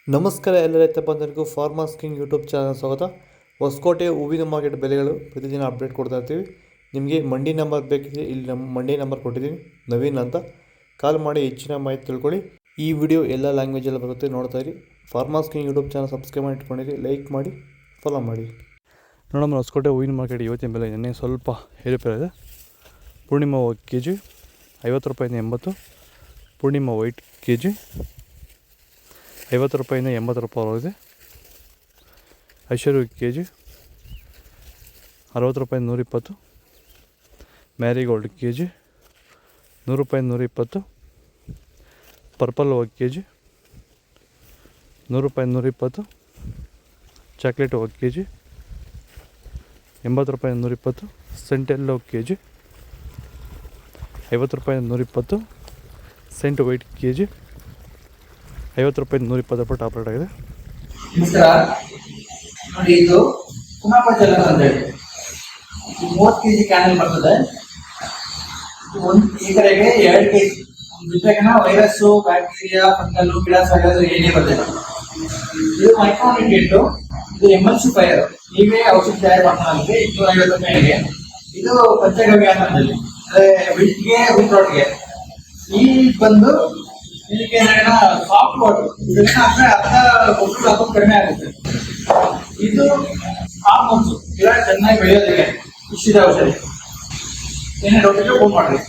ನಮಸ್ಕಾರ ಎಲ್ಲ ರೈತ ಬಂಧುಗಳಿಗೂ ಫಾರ್ಮರ್ಸ್ ಕಿಂಗ್ ಯೂಟ್ಯೂಬ್ ಚಾನಲ್ ಸ್ವಾಗತ. ಹೊಸಕೋಟೆ ಹೂವಿನ ಮಾರ್ಕೆಟ್ ಬೆಲೆಗಳು ಪ್ರತಿದಿನ ಅಪ್ಡೇಟ್ ಕೊಡ್ತಾ ಇರ್ತೀವಿ. ನಿಮಗೆ ಮಂಡಿ ನಂಬರ್ ಬೇಕಿದ್ರೆ ಇಲ್ಲಿ ನಮ್ಮ ಮಂಡಿ ನಂಬರ್ ಕೊಟ್ಟಿದ್ದೀನಿ, ನವೀನ್ ಅಂತ. ಕಾಲ್ ಮಾಡಿ ಹೆಚ್ಚಿನ ಮಾಹಿತಿ ತಿಳ್ಕೊಳ್ಳಿ. ಈ ವಿಡಿಯೋ ಎಲ್ಲ ಲ್ಯಾಂಗ್ವೇಜಲ್ಲಿ ಬರುತ್ತೆ, ನೋಡ್ತಾ ಇರಿ. Farmers king YouTube channel subscribe ಮಾಡಿ ಇಟ್ಕೊಂಡಿರಿ, ಲೈಕ್ ಮಾಡಿ, ಫಾಲೋ ಮಾಡಿ. ನೋಡಮ್ಮ, ಹೊಸಕೋಟೆ ಹೂವಿನ ಮಾರ್ಕೆಟ್ ಇವತ್ತಿನ ಬೆಲೆ ನೆನ್ನೆ ಸ್ವಲ್ಪ ಏರುಪೇರು ಇದೆ. ಪೂರ್ಣಿಮಾ ಕೆ ಜಿ 50 ರೂಪಾಯಿಂದ 80, ಪೂರ್ಣಿಮಾ ವೈಟ್ ಕೆ ಜಿ 50 ರೂಪಾಯಿಂದ 80 ರೂಪಾಯಿವರೆಗಿದೆ. ಐಶ್ವರ್ಯ ಕೆ ಜಿ 60 ರೂಪಾಯಿಂದ 120, ಮ್ಯಾರಿಗೋಲ್ಡ್ ಕೆ ಜಿ 100 ರೂಪಾಯಿಂದ 120, ಪರ್ಪಲ್ ಕೆ ಜಿ 100 ರೂಪಾಯಿಂದ 120, ಚಾಕ್ಲೇಟ್ ಕೆ ಜಿ 80 ರೂಪಾಯಿಂದ 120, ಸೆಂಟೆಲ್ಲೋ ಕೆ ಜಿ 50 ರೂಪಾಯಿಂದ 120, ಸೆಂಟ್ ವೈಟ್ ಕೆ ಜಿ 50 ರೂಪಾಯಿಂದ 120 ರೂಪಾಯಿ ಟಾಪ್ ರೇಟ್ ಆಗಿದೆ. ನಮಸ್ಕಾರ ನೋಡಿ, ಇದು ಕುಮಾಪುರ ಜಲ ಅಂತ ಹೇಳಿ 30 kg ಕ್ಯಾನಲ್ ಬರ್ತದೆ. ಒಂದು ಎಕರೆಗೆ 2 kg ಬಿಟ್ಟರೆಗಿನ ವೈರಸ್ಸು, ಬ್ಯಾಕ್ಟೀರಿಯಾ, ಫಂಗಲ್, ಗಿಡಾಸ್ ಏನೇ ಬರ್ತದೆ. ಇದು ಮೈಕ್ರೋನ್ಯೂಟ್ರಿಯೆಂಟ್, ಇದು MLC ಫೈರ್. ನೀವೇ ಔಷಧಿ ತಯಾರು ಮಾಡ್ಕೊಳ್ಳೋಕ್ಕೆ 250 ರೂಪಾಯಿಗೆ. ಇದು ಪಂಚಗವ್ಯ ಅಂತಂದಲ್ಲಿ ಅಂದರೆ ವಿಟ್ಗೆ ವಿಟ್ರೋಟ್ಗೆ. ಈ ಬಂದು ಇದಕ್ಕೆ ಸಾಫ್ಟ್ ವಾಟರ್ ಇದನ್ನ ಹಾಕಿದ್ರೆ ಅರ್ಧ ಕಡಿಮೆ ಆಗುತ್ತೆ. ಇದು ಹಾರ್ಮೋನ್ಸ್ ಗಿಡ ಚೆನ್ನಾಗಿ ಬೆಳೆಯೋದಕ್ಕೆ ಇಷ್ಟಿದೆ ಔಷಧಿ. ಏನೇ ಡೌಟ್ ಇದ್ರೆ ಫೋನ್ ಮಾಡ್ರಿ.